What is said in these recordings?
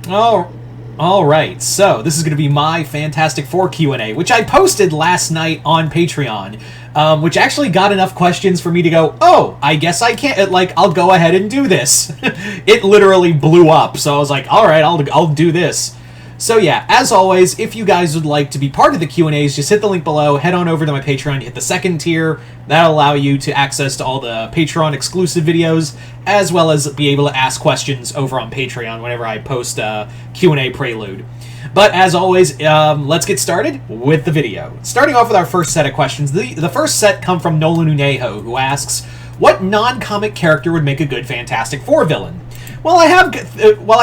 Oh, all right. So this is going to be my Fantastic Four Q&A, which I posted last night on Patreon, which actually got enough questions for me to go, oh, I guess I can't. Like, I'll go ahead and do this. It literally blew up. So I was like, all right, I'll do this. So yeah, as always, if you guys would like to be part of the Q&As, just hit the link below, head on over to my Patreon, hit the second tier. That'll allow you to access to all the Patreon exclusive videos, as well as be able to ask questions over on Patreon whenever I post a Q&A prelude. But as always, let's get started with the video. Starting off with our first set of questions, the first set come from Nolan Unejo, who asks, what non-comic character would make a good Fantastic Four villain? Well, I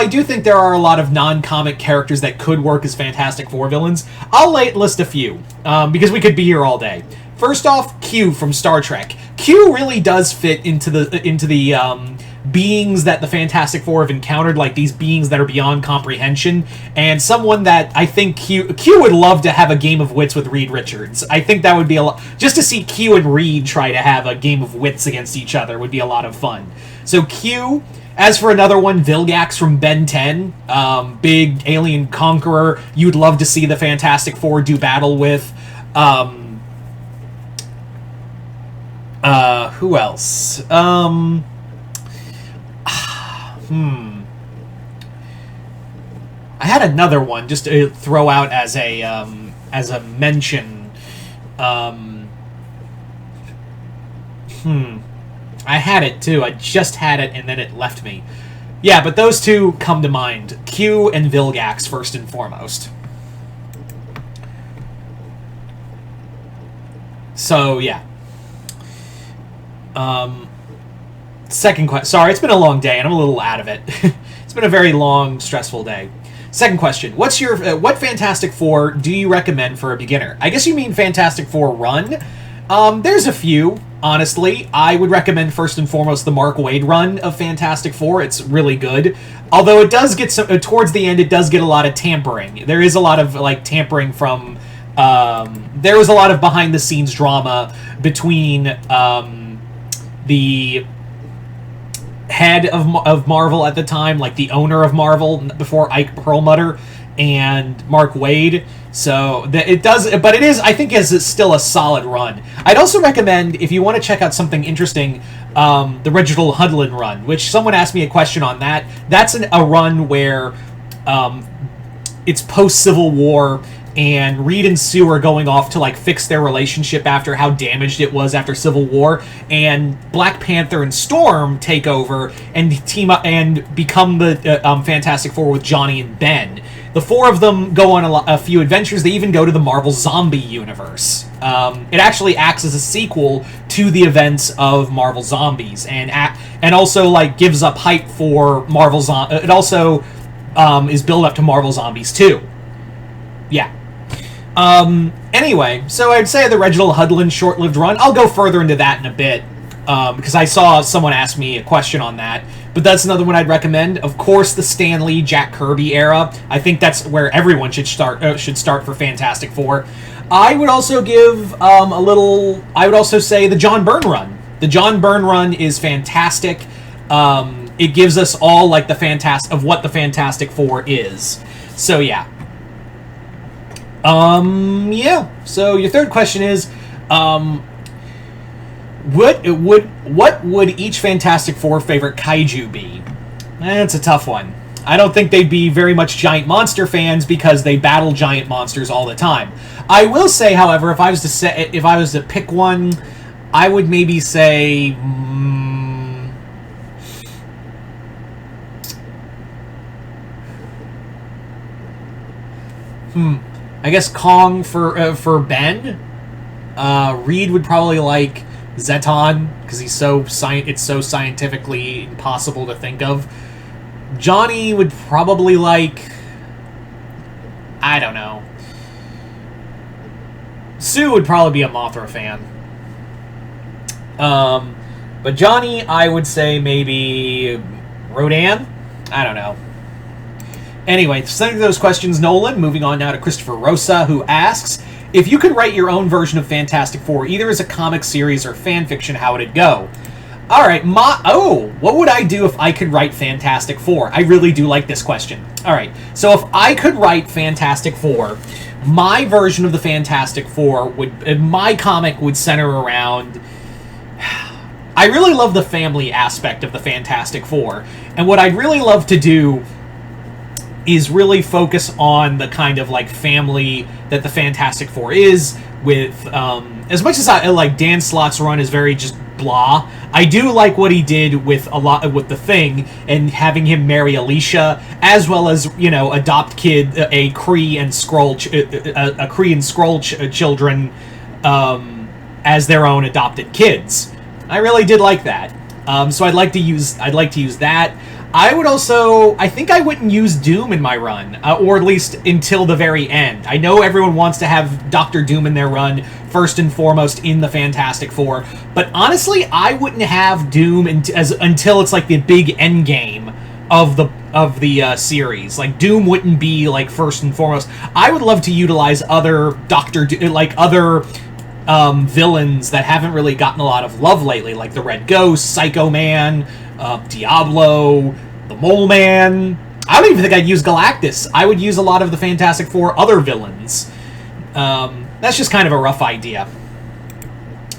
do think there are a lot of non-comic characters that could work as Fantastic Four villains. I'll list a few, because we could be here all day. First off, Q from Star Trek. Q really does fit into the beings that the Fantastic Four have encountered, like these beings that are beyond comprehension, and someone that I think Q would love to have a game of wits with Reed Richards. I think that would be a lot. Just to see Q and Reed try to have a game of wits against each other would be a lot of fun. So Q. As for another one, Vilgax from Ben 10, big alien conqueror you'd love to see the Fantastic Four do battle with. Who else? I had another one just to throw out as a mention. I had it too. I just had it and then it left me. Yeah, but those two come to mind. Q and Vilgax first and foremost. So, yeah. Second question. Sorry, it's been a long day and I'm a little out of it. It's been a very long, stressful day. Second question. What Fantastic Four do you recommend for a beginner? I guess you mean Fantastic Four run. There's a few. Honestly, I would recommend first and foremost the Mark Waid run of Fantastic Four. It's really good. Although it does get towards the end, it does get a lot of tampering. There is a lot of tampering from. There was a lot of behind the scenes drama between the head of Marvel at the time, like the owner of Marvel before Ike Perlmutter, and Mark Waid. So it does, but it is, I think, is still a solid run. I'd also recommend, if you want to check out something interesting, the Reginald Hudlin run, which someone asked me a question on that. That's a run where it's post-Civil War, and Reed and Sue are going off to fix their relationship after how damaged it was after Civil War, and Black Panther and Storm take over and team up and become the Fantastic Four with Johnny and Ben. The four of them go on a few adventures. They even go to the Marvel Zombie universe. It actually acts as a sequel to the events of Marvel Zombies, and also gives up hype for Marvel Zombies. It also is built up to Marvel Zombies 2. Yeah. Anyway, so I'd say the Reginald Hudlin short-lived run. I'll go further into that in a bit, because I saw someone ask me a question on that. But that's another one I'd recommend. Of course, the Stan Lee, Jack Kirby era. I think that's where everyone should start for Fantastic Four. I would also give I would also say the John Byrne run. The John Byrne run is fantastic. It gives us all what the Fantastic Four is. So yeah. Yeah. So your third question is, what would each Fantastic Four favorite kaiju be? That's a tough one. I don't think they'd be very much giant monster fans because they battle giant monsters all the time. I will say, however, if I was to pick one, I would maybe say. I guess Kong for Ben. Reed would probably like Zeton because it's so scientifically impossible to think of. Johnny would probably like, I don't know. Sue would probably be a Mothra fan. But Johnny, I would say maybe Rodan? I don't know. Anyway, sending those questions, Nolan. Moving on now to Christopher Rosa, who asks, if you could write your own version of Fantastic Four, either as a comic series or fan fiction, how would it go? All right, what would I do if I could write Fantastic Four? I really do like this question. All right, so if I could write Fantastic Four, my version of the Fantastic Four my comic would center around. I really love the family aspect of the Fantastic Four, and what I'd really love to do is really focus on the kind of like family that the Fantastic Four is. With as much as I like Dan Slott's run is very just blah, I do like what he did with the Thing and having him marry Alicia, as well as adopt a Kree and Skrull children as their own adopted kids. I really did like that. So I'd like to use that. I think I wouldn't use Doom in my run, or at least until the very end. I know everyone wants to have Doctor Doom in their run first and foremost in the Fantastic Four, but honestly, I wouldn't have Doom until it's like the big end game of the series. Like Doom wouldn't be like first and foremost. I would love to utilize other villains that haven't really gotten a lot of love lately, like the Red Ghost, Psycho Man, Diablo, the Mole Man. I don't even think I'd use Galactus. I would use a lot of the Fantastic Four other villains. That's just kind of a rough idea.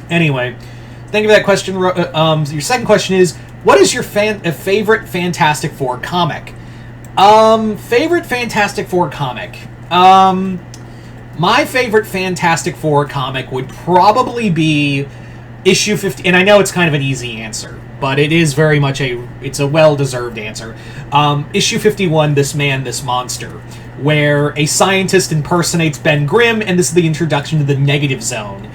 Anyway, thank you for that question. Your second question is, what is your favorite Fantastic Four comic? Favorite Fantastic Four comic? My favorite Fantastic Four comic would probably be issue 50, and I know it's kind of an easy answer, but it is very much it's a well-deserved answer. Issue 51, This Man, This Monster, where a scientist impersonates Ben Grimm, and this is the introduction to the Negative Zone.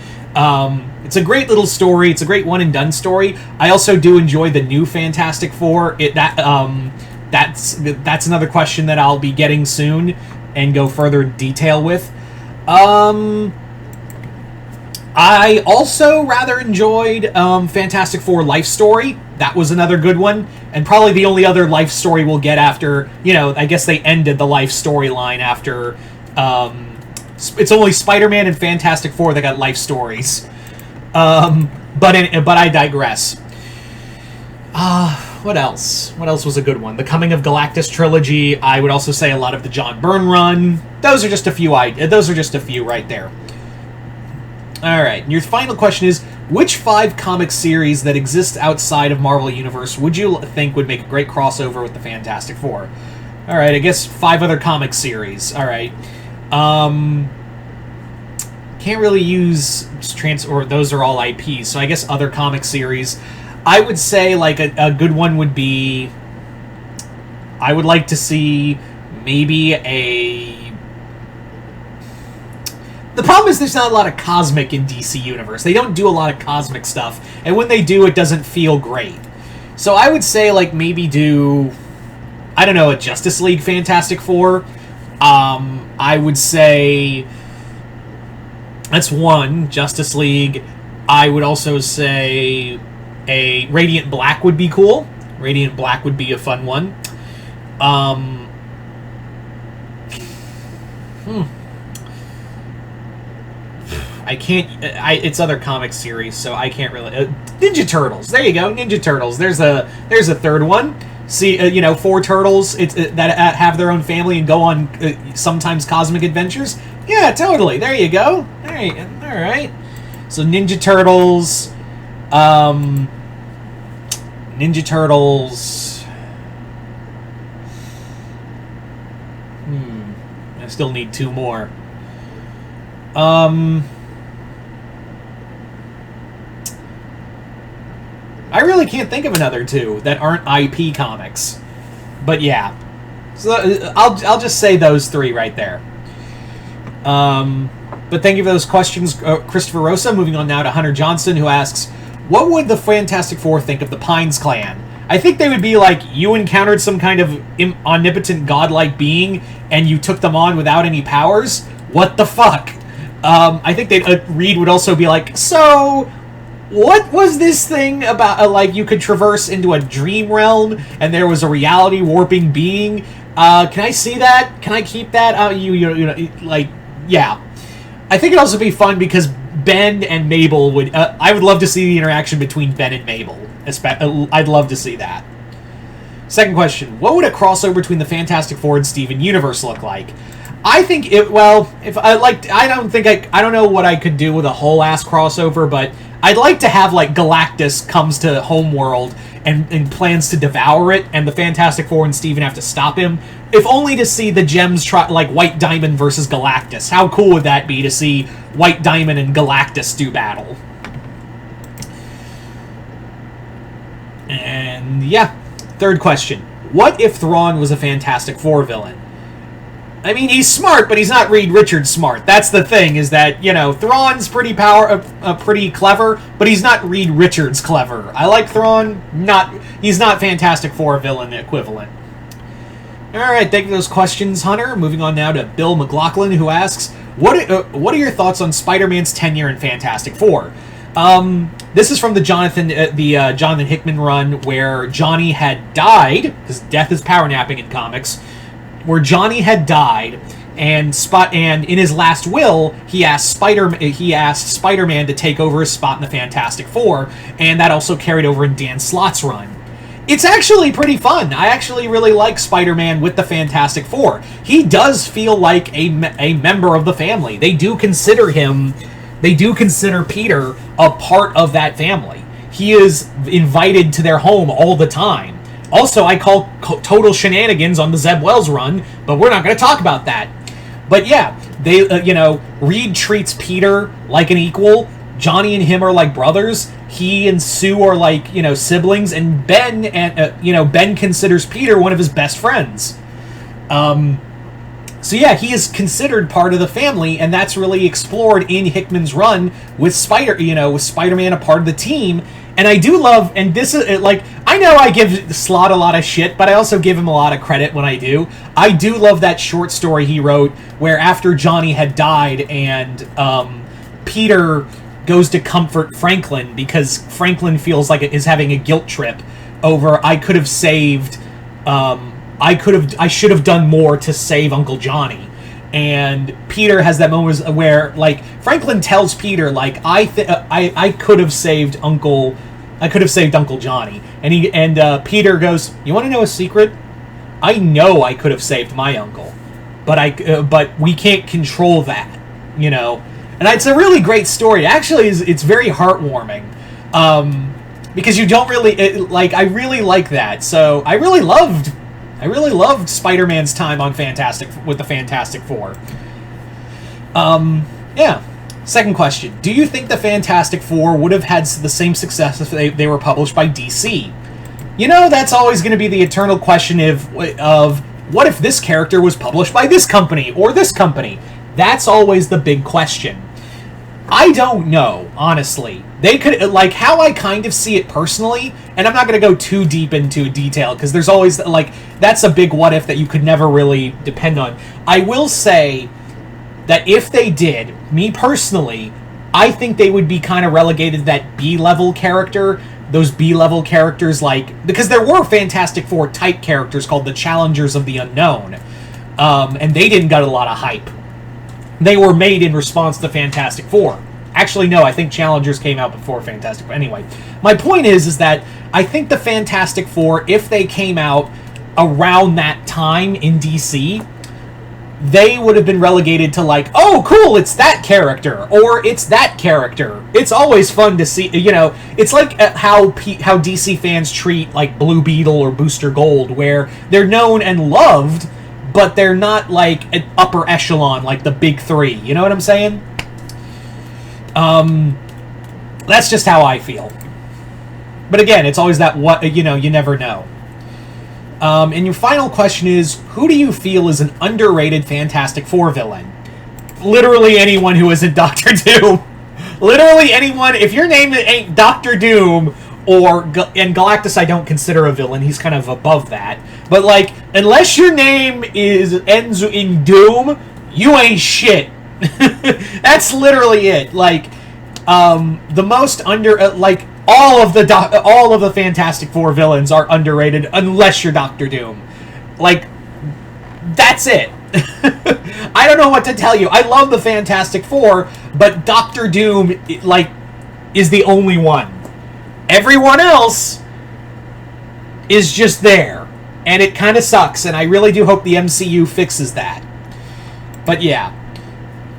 It's a great little story. It's a great one-and-done story. I also do enjoy the new Fantastic Four. That's another question that I'll be getting soon and go further in detail with. I also rather enjoyed Fantastic Four Life Story. That was another good one, and probably the only other life story we'll get after, I guess they ended the life storyline after, it's only Spider-Man and Fantastic Four that got life stories. But I digress. What else? What else was a good one? The Coming of Galactus trilogy. I would also say a lot of the John Byrne run. Those are just a few right there. Alright, your final question is, which 5 comic series that exist outside of Marvel Universe would you think would make a great crossover with the Fantastic Four? Alright, I guess 5 other comic series. Alright. Can't really use or those are all IPs, so I guess other comic series. I would say, like, a good one would be, I would like to see maybe the problem is there's not a lot of cosmic in DC Universe. They don't do a lot of cosmic stuff, and when they do, it doesn't feel great. So I would say, like, maybe do, I don't know, a Justice League Fantastic Four. I would say that's one, Justice League. I would also say a Radiant Black would be cool. Radiant Black would be a fun one. It's other comic series, so I can't really. Ninja Turtles. There you go, Ninja Turtles. There's a third one. See, 4 turtles that have their own family and go on sometimes cosmic adventures. Yeah, totally. There you go. All right. So Ninja Turtles. Ninja Turtles. I still need 2 more. I really can't think of another 2 that aren't IP comics. But yeah. So I'll just say those 3 right there. But thank you for those questions, Christopher Rosa. Moving on now to Hunter Johnson, who asks, what would the Fantastic Four think of the Pines Clan? I think they would be like, you encountered some kind of omnipotent godlike being, and you took them on without any powers? What the fuck? I think Reed would also be like, so what was this thing about, like, you could traverse into a dream realm and there was a reality warping being? Can I see that? Can I keep that? Yeah. I think it'd also be fun because Ben and Mabel would, I would love to see the interaction between Ben and Mabel I'd love to see that. Second question: what would a crossover between the Fantastic Four and Steven Universe look like? I think it. Well, if I I don't know what I could do with a whole ass crossover, but I'd like to have like Galactus comes to Homeworld and plans to devour it, and the Fantastic Four and Steven have to stop him. If only to see the gems try, like White Diamond versus Galactus. How cool would that be to see White Diamond and Galactus do battle? And yeah, third question: what if Thrawn was a Fantastic Four villain? I mean, he's smart, but he's not Reed Richards smart. That's the thing, is that, you know, Thrawn's pretty pretty clever, but he's not Reed Richards clever. I like Thrawn, he's not Fantastic Four villain equivalent. Alright, thank you for those questions, Hunter. Moving on now to Bill McLaughlin, who asks, what are your thoughts on Spider-Man's tenure in Fantastic Four? This is from the Jonathan Hickman run, where Johnny had died, because death is power napping in comics, where Johnny had died, and in his last will, he asked Spider-Man to take over his spot in the Fantastic Four, and that also carried over in Dan Slott's run. It's actually pretty fun. I actually really like Spider-Man with the Fantastic Four. He does feel like a member of the family. They do consider Peter a part of that family. He is invited to their home all the time. Also, I call total shenanigans on the Zeb Wells run, but we're not going to talk about that. But yeah, they, Reed treats Peter like an equal. Johnny and him are like brothers. He and Sue are like, siblings. And Ben considers Peter one of his best friends. So yeah, he is considered part of the family, and that's really explored in Hickman's run with Spider-Man a part of the team. And I do love, and this is, I know I give Slott a lot of shit, but I also give him a lot of credit when I do. I do love that short story he wrote, where after Johnny had died, and Peter goes to comfort Franklin, because Franklin feels like it is having a guilt trip over, I should have done more to save Uncle Johnny. And Peter has that moment where, Franklin tells Peter, I could have saved Uncle Johnny. And Peter goes, you want to know a secret? I know I could have saved my uncle, but we can't control that, And it's a really great story. Actually, it's very heartwarming, because you don't really I really like that. So I really loved Spider-Man's time on with the Fantastic Four. Yeah. Second question: do you think the Fantastic Four would have had the same success if they were published by DC? That's always going to be the eternal question of what if this character was published by this company or this company? That's always the big question. I don't know, honestly. They could, how I kind of see it personally, and I'm not going to go too deep into detail, because there's always, that's a big what if that you could never really depend on. I will say that if they did, me personally, I think they would be kind of relegated to that B-level character, those B-level characters, because there were Fantastic Four type characters called the Challengers of the Unknown, and they didn't get a lot of hype. They were made in response to Fantastic Four. Actually, no, I think Challengers came out before Fantastic Four. Anyway, my point is that I think the Fantastic Four, if they came out around that time in DC, they would have been relegated to oh, cool, it's that character, or it's that character. It's always fun to see, it's like how DC fans treat Blue Beetle or Booster Gold, where they're known and loved, but they're not an upper echelon like the big three. You know what I'm saying? That's just how I feel. But again, it's always that you never know. And your final question is, who do you feel is an underrated Fantastic Four villain? Literally anyone who isn't Doctor Doom. Literally anyone. If your name ain't Doctor Doom, and Galactus I don't consider a villain, he's kind of above that. But unless your name ends in Doom, you ain't shit. That's literally it. The most all of the Fantastic Four villains are underrated unless you're Doctor Doom. That's it. I don't know what to tell you. I love the Fantastic Four, but Doctor Doom is the only one. Everyone else is just there. And it kind of sucks, and I really do hope the MCU fixes that. But yeah.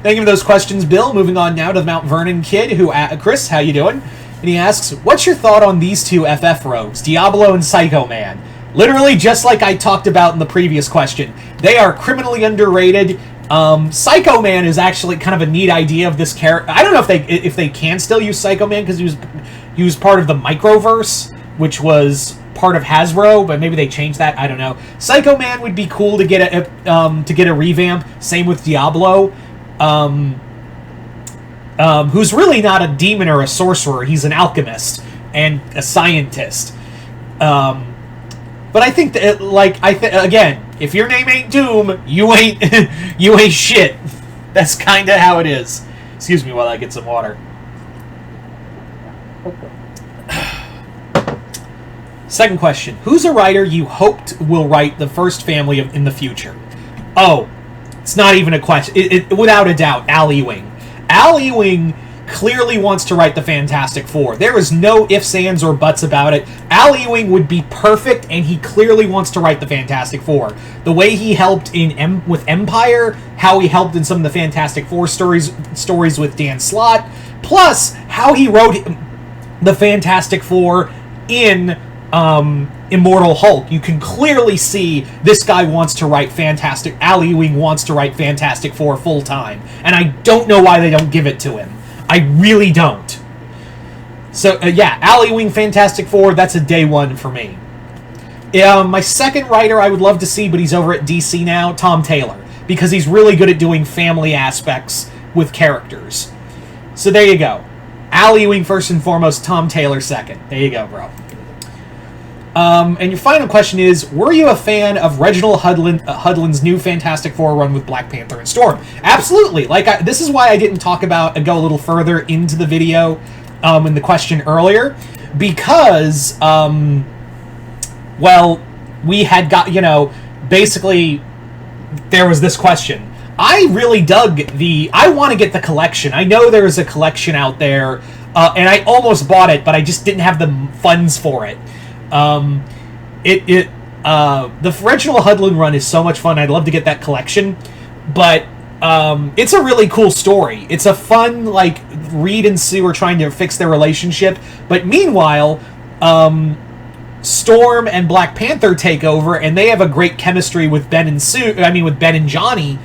Thank you for those questions, Bill. Moving on now to the Mount Vernon kid, Chris, how you doing? And he asks, what's your thought on these two FF rogues, Diablo and Psycho Man? Literally just like I talked about in the previous question. They are criminally underrated. Psycho Man is actually kind of a neat idea of this character. I don't know if they can still use Psycho Man, because he was part of the Microverse, which was part of Hasbro, but maybe they changed that. I don't know. Psycho Man would be cool to get a revamp. Same with Diablo. Who's really not a demon or a sorcerer. He's an alchemist and a scientist. But I think that, again, if your name ain't Doom, you ain't you ain't shit. That's kind of how it is. Excuse me while I get some water. Second question: who's a writer you hoped will write the first family in the future? Oh. It's not even a question. Without a doubt, Al Ewing. Al Ewing clearly wants to write the Fantastic Four. There is no ifs, ands, or buts about it. Al Ewing would be perfect, and he clearly wants to write the Fantastic Four. The way he helped with Empire, how he helped in some of the Fantastic Four stories with Dan Slott, plus how he wrote the Fantastic Four in Immortal Hulk. You can clearly see this guy wants to write Al Ewing wants to write Fantastic Four full time, and I don't know why they don't give it to him. I really don't. So yeah, Al Ewing Fantastic Four, that's a day one for me. My second writer I would love to see, but he's over at DC now, Tom Taylor, because he's really good at doing family aspects with characters. So there you go. Al Ewing first and foremost, Tom Taylor second. There you go, bro. And your final question is, were you a fan of Reginald Hudlin's new Fantastic Four run with Black Panther and Storm? Absolutely. This is why I didn't go a little further into the video in the question earlier, because, well, we had got, basically, there was this question. I really dug I want to get the collection. I know there is a collection out there, and I almost bought it, but I just didn't have the funds for it. The Reginald Hudlin run is so much fun. I'd love to get that collection, but it's a really cool story. It's a fun, Reed and Sue are trying to fix their relationship, but meanwhile, Storm and Black Panther take over, and they have a great chemistry with Ben and Johnny,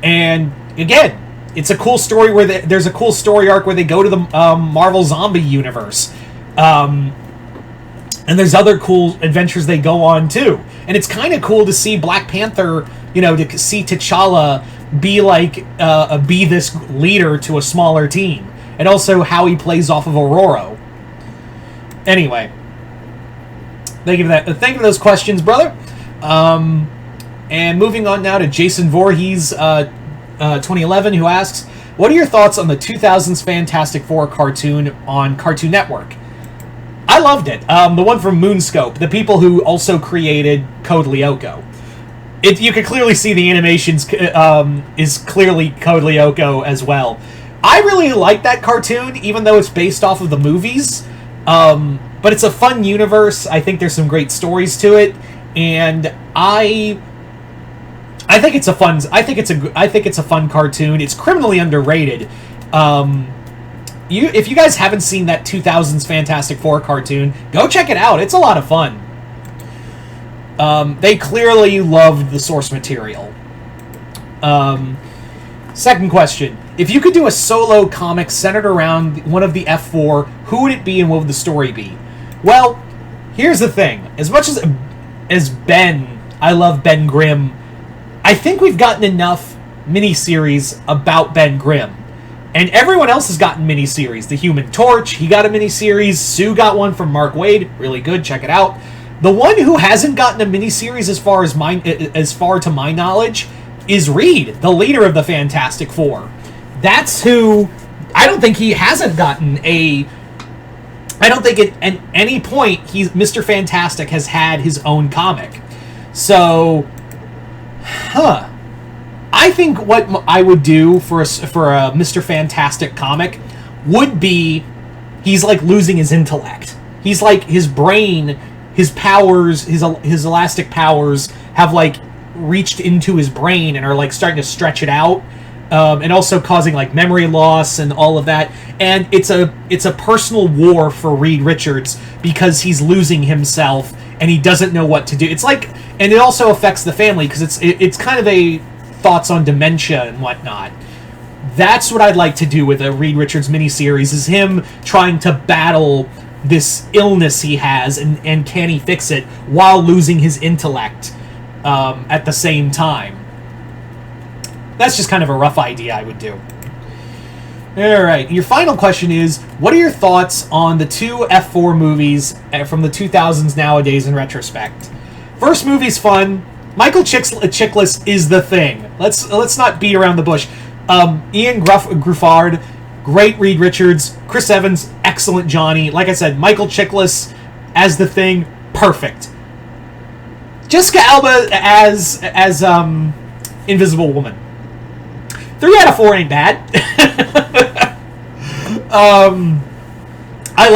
and again, it's a cool story where there's a cool story arc where they go to the Marvel Zombie universe. And there's other cool adventures they go on, too. And it's kind of cool to see Black Panther, to see T'Challa be this leader to a smaller team. And also how he plays off of Aurora. Anyway. Thank you for those questions, brother. And moving on now to Jason Voorhees, 2011, who asks, what are your thoughts on the 2000s Fantastic Four cartoon on Cartoon Network? I loved it. The one from Moonscope, the people who also created Code Lyoko. You can clearly see the animations is clearly Code Lyoko as well. I really like that cartoon, even though it's based off of the movies. But it's a fun universe. I think there's some great stories to it, and I think it's a fun cartoon. It's criminally underrated. If you guys haven't seen that 2000s Fantastic Four cartoon, go check it out. It's a lot of fun. They clearly loved the source material. Second question. If you could do a solo comic centered around one of the F4, who would it be and what would the story be? Well, here's the thing. As much as Ben, I love Ben Grimm, I think we've gotten enough miniseries about Ben Grimm. And everyone else has gotten miniseries. The Human Torch, he got a miniseries. Sue got one from Mark Waid. Really good. Check it out. The one who hasn't gotten a miniseries as far to my knowledge is Reed, the leader of the Fantastic Four. That's who... I don't think he hasn't gotten a... I don't think at any point Mr. Fantastic has had his own comic. So... I think what I would do for a Mr. Fantastic comic would be he's losing his intellect. He's like, his brain, his powers, his elastic powers have like reached into his brain and are like starting to stretch it out, and also causing like memory loss and all of that. And it's a personal war for Reed Richards because he's losing himself and he doesn't know what to do. It's like, and it also affects the family because it's kind of a thoughts on dementia and whatnot. That's what I'd like to do with a Reed Richards miniseries, is him trying to battle this illness he has, and can he fix it while losing his intellect at the same time. That's just kind of a rough idea I would do. Alright, your final question is, what are your thoughts on the two F4 movies from the 2000s nowadays in retrospect? First movie's fun. Michael Chiklis is the thing. Let's not beat around the bush. Ian Gruffard, great Reed Richards. Chris Evans, excellent Johnny. Like I said, Michael Chiklis as the thing, perfect. Jessica Alba as Invisible Woman. 3 out of 4 ain't bad. I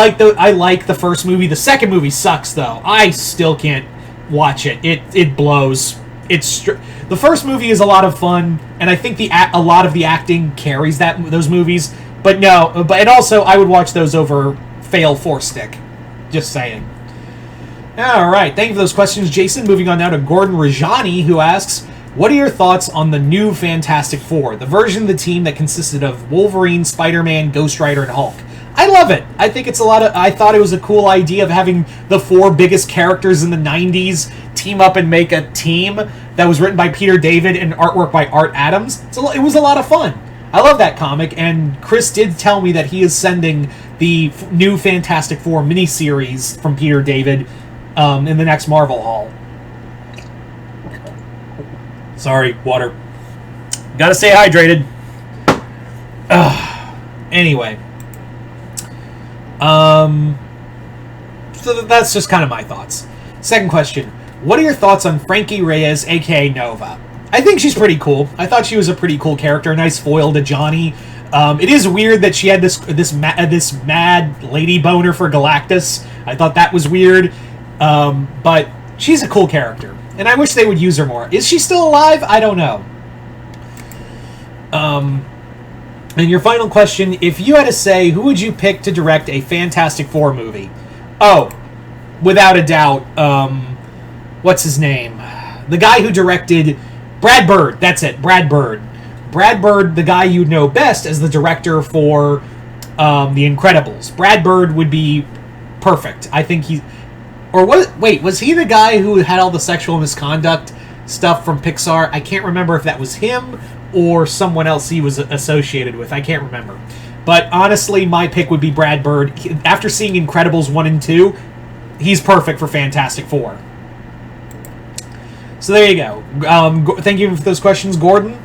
like the first movie. The second movie sucks though. I still can't watch it. It blows. The first movie is a lot of fun, and I think a lot of the acting carries those movies. But also I would watch those over Fail 4-Stick. Just saying. All right, thank you for those questions, Jason. Moving on now to Gordon Rajani, who asks, what are your thoughts on the new Fantastic Four, the version of the team that consisted of Wolverine, Spider-Man, Ghost Rider, and Hulk? I love it. I think I thought it was a cool idea of having the 4 biggest characters in the 90s team up and make a team that was written by Peter David and artwork by Art Adams. It was a lot of fun. I love that comic, and Chris did tell me that he is sending the new Fantastic Four miniseries from Peter David in the next Marvel Haul. Sorry, water. Gotta stay hydrated. Anyway. So that's just kind of my thoughts. Second question. What are your thoughts on Frankie Reyes, a.k.a. Nova? I think she's pretty cool. I thought she was a pretty cool character. A nice foil to Johnny. It is weird that she had this mad lady boner for Galactus. I thought that was weird. But she's a cool character. And I wish they would use her more. Is she still alive? I don't know. And your final question, if you had to say, who would you pick to direct a Fantastic Four movie? Oh, without a doubt, what's his name? The guy who directed Brad Bird. That's it, Brad Bird. Brad Bird, the guy you know best as the director for The Incredibles. Brad Bird would be perfect. I think he... Or was he the guy who had all the sexual misconduct stuff from Pixar? I can't remember if that was him or someone else he was associated with. I can't remember. But honestly, my pick would be Brad Bird. After seeing Incredibles 1 and 2, he's perfect for Fantastic Four. So there you go. Thank you for those questions, Gordon.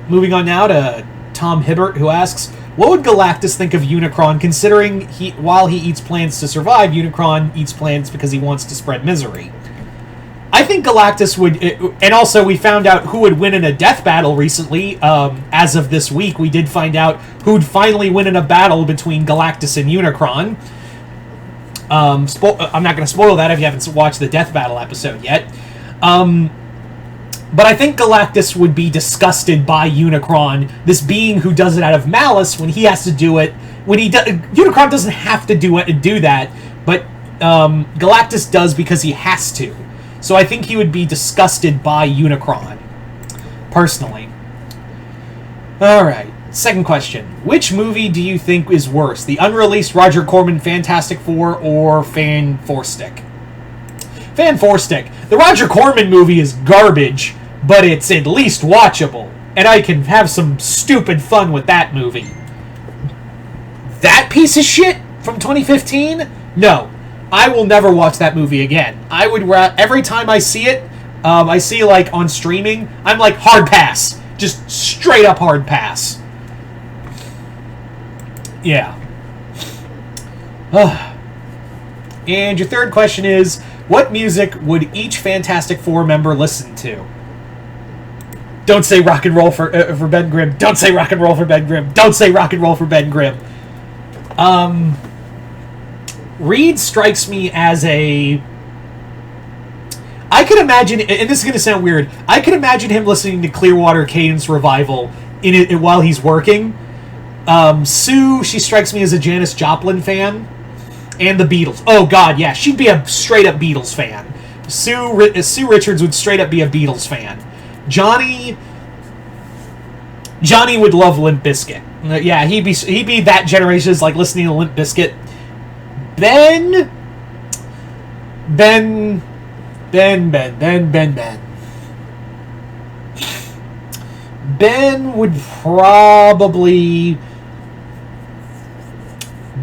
Moving on now to Tom Hibbert, who asks, what would Galactus think of Unicron, considering while he eats plants to survive, Unicron eats plants because he wants to spread misery? I think Galactus would... And also, we found out who would win in a death battle recently. As of this week, we did find out who would finally win in a battle between Galactus and Unicron. I'm not going to spoil that if you haven't watched the death battle episode yet. But I think Galactus would be disgusted by Unicron, this being who does it out of malice when he has to do it. Unicron doesn't have to do that, but Galactus does because he has to. So I think he would be disgusted by Unicron, personally. Alright, second question. Which movie do you think is worse, the unreleased Roger Corman Fantastic Four or Fan 4-Stick? Fan 4-Stick. The Roger Corman movie is garbage, but it's at least watchable, and I can have some stupid fun with that movie. That piece of shit from 2015? No. I will never watch that movie again. I would, every time I see it, I see like on streaming, I'm like, hard pass. Just straight up hard pass. Yeah. And your third question is, what music would each Fantastic Four member listen to? Don't say rock and roll for Ben Grimm. Don't say rock and roll for Ben Grimm. Don't say rock and roll for Ben Grimm. Reed strikes me as a... I could imagine, and this is going to sound weird, I could imagine him listening to Clearwater Cadence Revival in it while he's working. Sue, she strikes me as a Janis Joplin fan. And the Beatles. Oh, God, yeah. She'd be a straight-up Beatles fan. Sue Richards would straight-up be a Beatles fan. Johnny would love Limp Bizkit. Yeah, he'd be that generation's, like, listening to Limp Bizkit.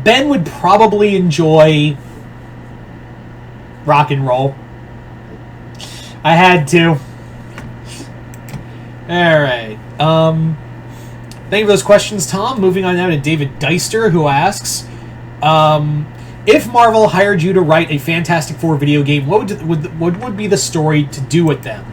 Ben would probably enjoy rock and roll. I had to. Alright. Thank you for those questions, Tom. Moving on now to David Deister, who asks, if Marvel hired you to write a Fantastic Four video game, what would be the story to do with them?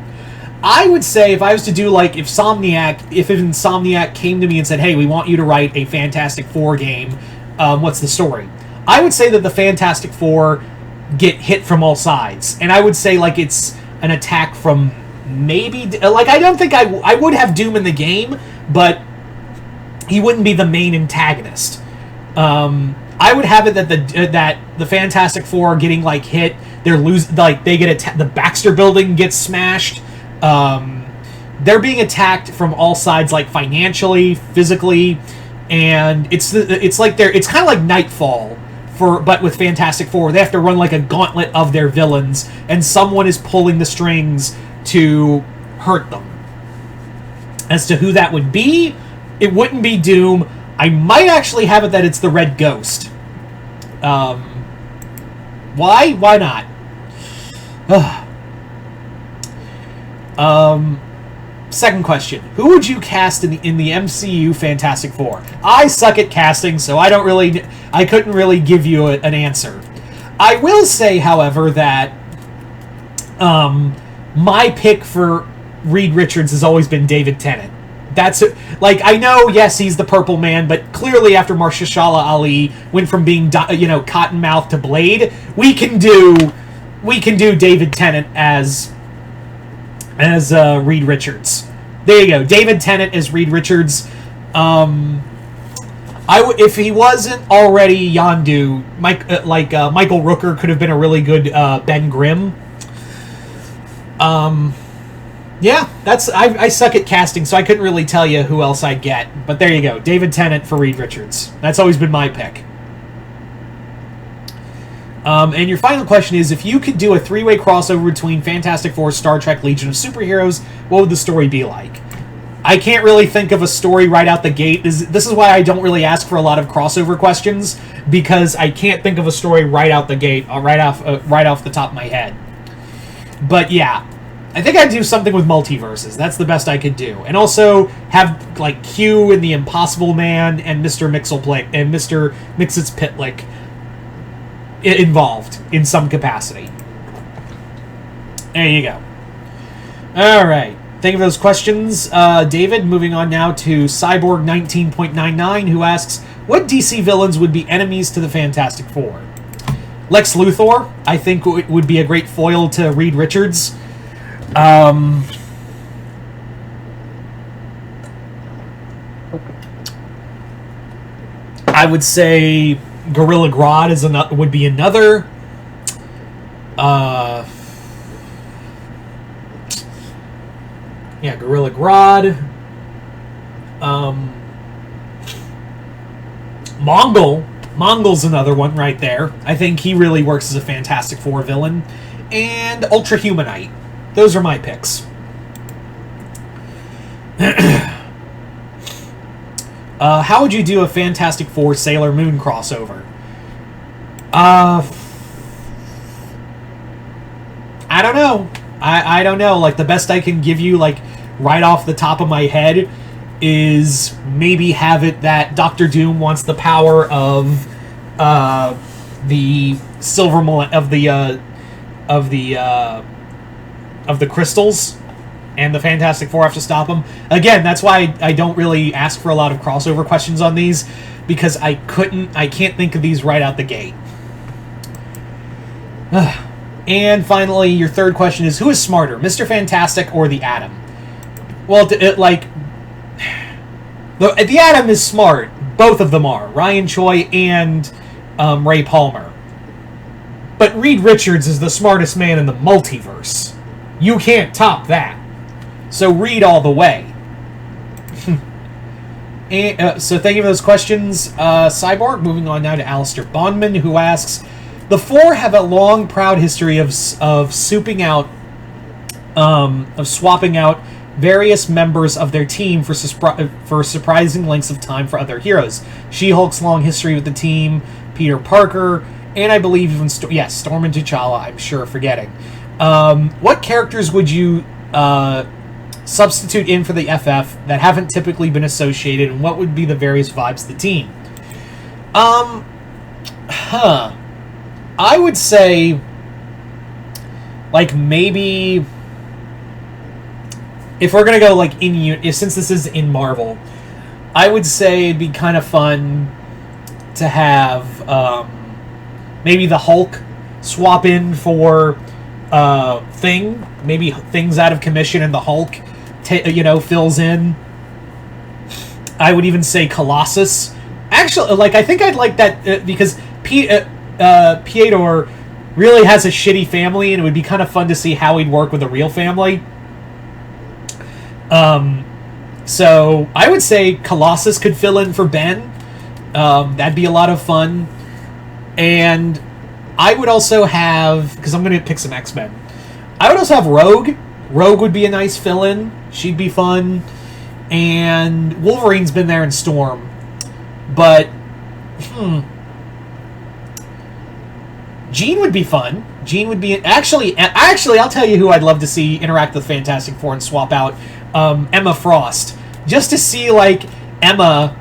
I would say, if I was to do, like, if Insomniac came to me and said, hey, we want you to write a Fantastic Four game, what's the story? I would say that the Fantastic Four get hit from all sides. And I would say, like, it's an attack from maybe... Like, I don't think I would have Doom in the game, but he wouldn't be the main antagonist. I would have it that the Fantastic Four are getting, like, hit. They get the Baxter Building gets smashed. They're being attacked from all sides, like, financially, physically, and it's kind of like Nightfall, but with Fantastic Four. They have to run like a gauntlet of their villains, and someone is pulling the strings to hurt them. As to who that would be, it wouldn't be Doom. I might actually have it that it's the Red Ghost. Why? Why not? Second question: who would you cast in the MCU Fantastic Four? I suck at casting, so I couldn't really give you an answer. I will say, however, that my pick for Reed Richards has always been David Tennant. I know, yes, he's the Purple Man, but clearly after Mahershala Ali went from being Cottonmouth to Blade, we can do David Tennant as Reed Richards. There you go, David Tennant as Reed Richards. If he wasn't already Yondu, Michael Rooker could have been a really good Ben Grimm. Yeah, I suck at casting, so I couldn't really tell you who else I'd get. But there you go, David Tennant for Reed Richards. That's always been my pick. And your final question is, if you could do a three-way crossover between Fantastic Four, Star Trek, Legion of Superheroes, what would the story be like? I can't really think of a story right out the gate. This is why I don't really ask for a lot of crossover questions, because I can't think of a story right out the gate, right off the top of my head. But yeah, I think I'd do something with multiverses. That's the best I could do. And also have, like, Q and the Impossible Man and Mr. Mxyzptlk involved in some capacity. There you go. Alright. Thank you for those questions, David. Moving on now to Cyborg 19.99, who asks, what DC villains would be enemies to the Fantastic Four? Lex Luthor, I think, would be a great foil to Reed Richards. I would say Gorilla Grodd would be another. Yeah, Gorilla Grodd. Mongol's another one right there. I think he really works as a Fantastic Four villain. And Ultra Humanite. Those are my picks. How would you do a Fantastic Four Sailor Moon crossover? I don't know. I don't know. Like, the best I can give you, like, right off the top of my head is maybe have it that Doctor Doom wants the power of the of the crystals, and the Fantastic Four have to stop them. Again, that's why I don't really ask for a lot of crossover questions on these, because I can't think of these right out the gate. And finally, your third question is, who is smarter, Mr. Fantastic or the Atom? Well, the Atom is smart. Both of them are. Ryan Choi and Ray Palmer. But Reed Richards is the smartest man in the multiverse. You can't top that. So Reed all the way. And, so thank you for those questions, Cyborg. Moving on now to Alistair Bondman, who asks, the Four have a long, proud history of swapping out various members of their team for surprising lengths of time for other heroes. She-Hulk's long history with the team, Peter Parker, and I believe even Storm and T'Challa, I'm sure forgetting. What characters would you substitute in for the FF that haven't typically been associated, and what would be the various vibes of the team? I would say, like, maybe if we're gonna go like since this is in Marvel, I would say it'd be kind of fun to have maybe the Hulk swap in for Thing. Maybe Thing's out of commission and the Hulk fills in. I would even say Colossus. Actually, like, I think I'd like that because Pietro really has a shitty family, and it would be kind of fun to see how he'd work with a real family. So I would say Colossus could fill in for Ben. That'd be a lot of fun. And I would also have, because I'm going to pick some X-Men, I would also have Rogue. Rogue would be a nice fill-in. She'd be fun. And Wolverine's been there in Storm. But, Jean would be fun. Jean would be... Actually, I'll tell you who I'd love to see interact with Fantastic Four and swap out Emma Frost. Just to see, like, Emma,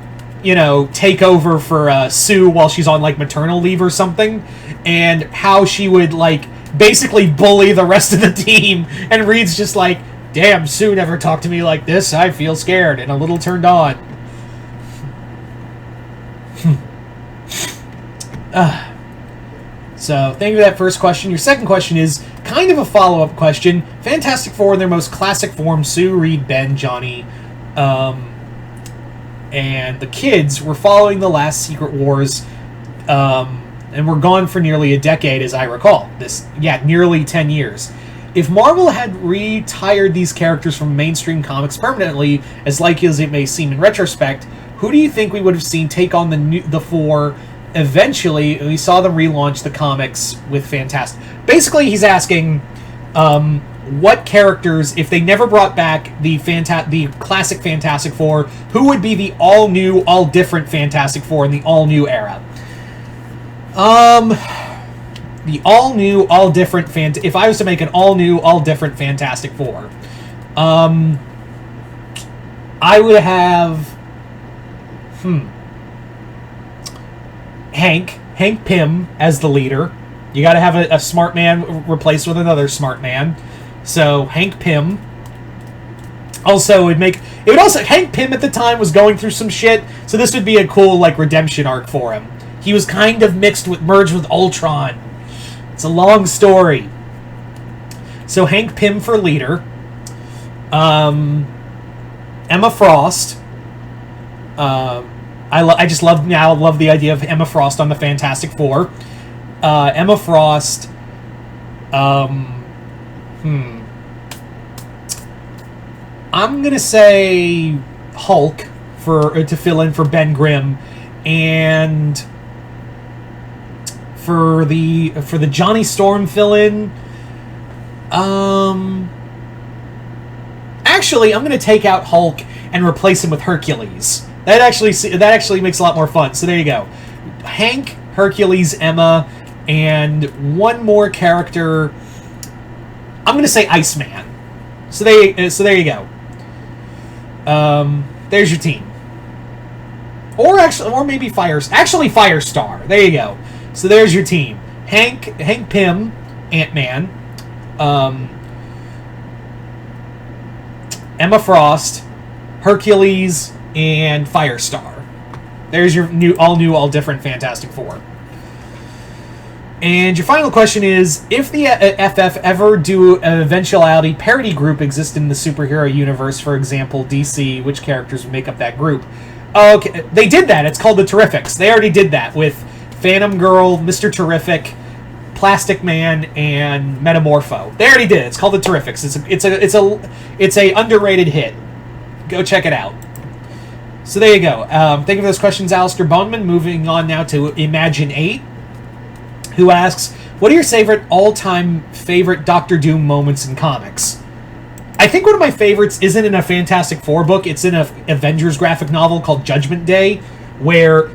take over for Sue while she's on, like, maternal leave or something. And how she would, like, basically bully the rest of the team. And Reed's just like, damn, Sue never talked to me like this. I feel scared and a little turned on. So, thank you for that first question. Your second question is kind of a follow-up question. Fantastic Four in their most classic form, Sue, Reed, Ben, Johnny, and the kids were following the last Secret Wars, and were gone for nearly a decade, as I recall. Nearly 10 years. If Marvel had retired these characters from mainstream comics permanently, as likely as it may seem in retrospect, who do you think we would have seen take on the Four? Eventually, we saw them relaunch the comics with Fantastic. Basically, he's asking, what characters, if they never brought back the classic Fantastic Four, who would be the all-new, all-different Fantastic Four in the all-new era? The all-new, all-different if I was to make an all-new, all-different Fantastic Four, I would have... Hank Pym as the leader. You gotta have a smart man replaced with another smart man. So, Hank Pym. Also, Hank Pym at the time was going through some shit, so this would be a cool, like, redemption arc for him. He was kind of merged with Ultron. It's a long story. So, Hank Pym for leader. Emma Frost. I just love the idea of Emma Frost on the Fantastic Four. Emma Frost. I'm gonna say Hulk to fill in for Ben Grimm, and for the Johnny Storm fill-in. Actually, I'm gonna take out Hulk and replace him with Hercules. That actually makes a lot more fun. So there you go. Hank, Hercules, Emma, and one more character. I'm gonna say Iceman. So there you go. There's your team. Or maybe Firestar. There you go. So there's your team. Hank Pym, Ant-Man. Emma Frost, Hercules, and Firestar. There's your all different Fantastic Four. And your final question is, if the FF ever do an eventuality parody group exist in the superhero universe, for example, DC, which characters would make up that group? Okay, they did that. It's called the Terrifics. They already did that with Phantom Girl, Mr. Terrific, Plastic Man, and Metamorpho. They already did it. It's called the Terrifics. It's a underrated hit. Go check it out. So there you go. Thank you for those questions, Alistair Boneman. Moving on now to Imagine 8, who asks, what are your all-time favorite Doctor Doom moments in comics? I think one of my favorites isn't in a Fantastic Four book. It's in an Avengers graphic novel called Judgment Day, where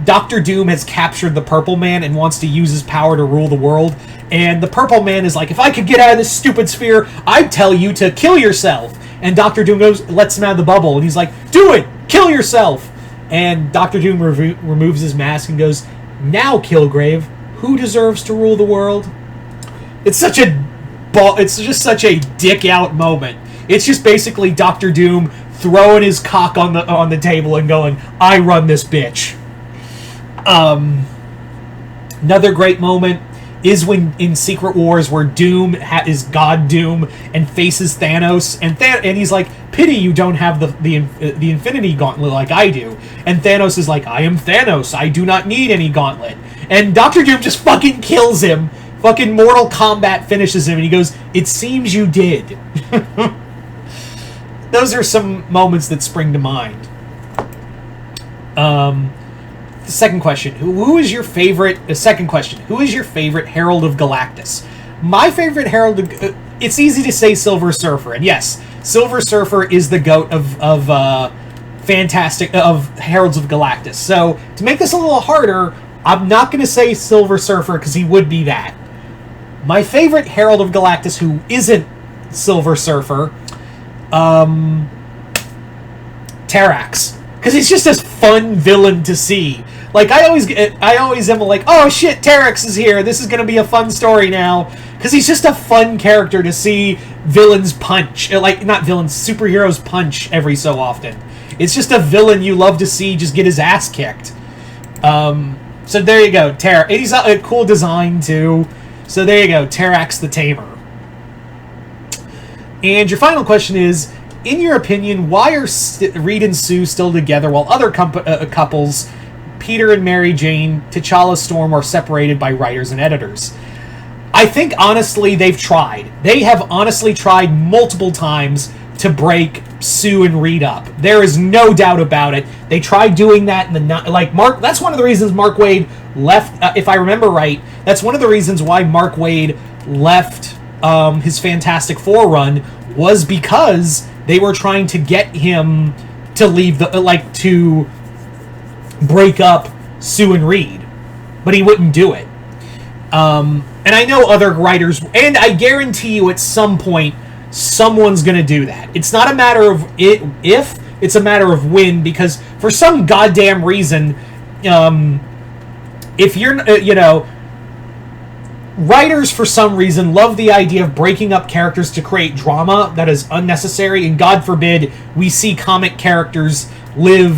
Doctor Doom has captured the Purple Man and wants to use his power to rule the world. And the Purple Man is like, if I could get out of this stupid sphere, I'd tell you to kill yourself. And Doctor Doom lets him out of the bubble, and he's like, do it! Kill yourself! And Doctor Doom removes his mask and goes, now, Kilgrave, who deserves to rule the world? It's just such a dick out moment. It's just basically Doctor Doom throwing his cock on the table and going, I run this bitch. Another great moment is when in Secret Wars where Doom is God Doom and faces Thanos, and he's like, pity you don't have the Infinity Gauntlet like I do. And Thanos is like, I am Thanos, I do not need any gauntlet. And Doctor Doom just fucking kills him. Fucking Mortal Kombat finishes him, and he goes, it seems you did. Those are some moments that spring to mind. The second question, who is your favorite... second question, who is your favorite Herald of Galactus? My favorite Herald of... it's easy to say Silver Surfer, and yes, Silver Surfer is the GOAT of Heralds of Galactus. So, to make this a little harder, I'm not going to say Silver Surfer, because he would be that. My favorite Herald of Galactus who isn't Silver Surfer, Terrax. Because he's just a fun villain to see. Like, I always am like, oh shit, Terrax is here, this is going to be a fun story now. Because he's just a fun character to see villains punch. Like, not villains, superheroes punch every so often. It's just a villain you love to see just get his ass kicked. So there you go, Terrax. He's a cool design too. So there you go, Terrax the Tamer. And your final question is, in your opinion, why are Reed and Sue still together while other couples, Peter and Mary Jane, T'Challa, Storm, are separated by writers and editors? I think, honestly, they've tried. They have honestly tried multiple times to break Sue and Reed up. There is no doubt about it. They tried doing that in the... that's one of the reasons Mark Waid left, if I remember right, that's one of the reasons why Mark Waid left his Fantastic Four run, was because they were trying to get him to leave to break up Sue and Reed. But he wouldn't do it. And I know other writers, and I guarantee you at some point, someone's going to do that. It's not a matter of if, it's a matter of when, because for some goddamn reason, if you're, writers for some reason love the idea of breaking up characters to create drama that is unnecessary, and God forbid we see comic characters live,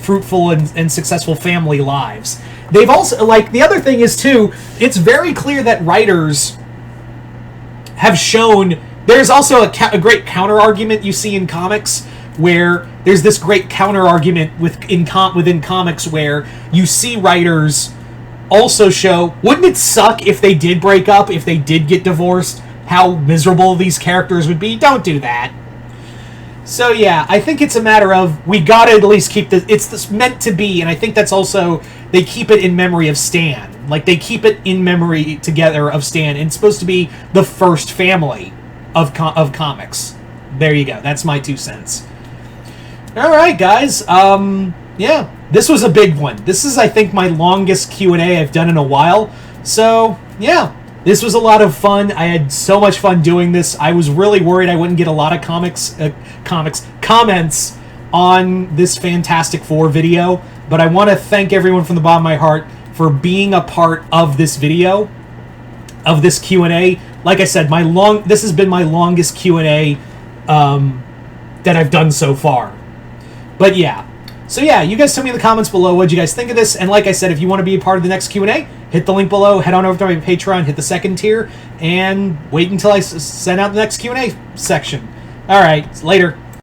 fruitful and successful family lives. They've also, the other thing is too, it's very clear that writers have shown. There's also a great counter-argument you see in comics, where there's this great counter-argument within comics where you see writers also show, wouldn't it suck if they did break up, if they did get divorced, how miserable these characters would be? Don't do that. So yeah, I think it's a matter of, we gotta at least keep it's meant to be, and I think that's also, they keep it in memory of Stan. Like, they keep it in memory together of Stan, and it's supposed to be the first family of comics. There you go. That's my 2 cents. Alright, guys. Yeah. This was a big one. This is, I think, my longest Q&A I've done in a while. So, yeah. This was a lot of fun. I had so much fun doing this. I was really worried I wouldn't get a lot of comments on this Fantastic Four video. But I want to thank everyone from the bottom of my heart for being a part of this video, of this Q&A. Like I said, this has been my longest Q&A that I've done so far. But yeah. So yeah, you guys tell me in the comments below what you guys think of this. And like I said, if you want to be a part of the next Q&A, hit the link below, head on over to my Patreon, hit the second tier, and wait until I send out the next Q&A section. All right, later.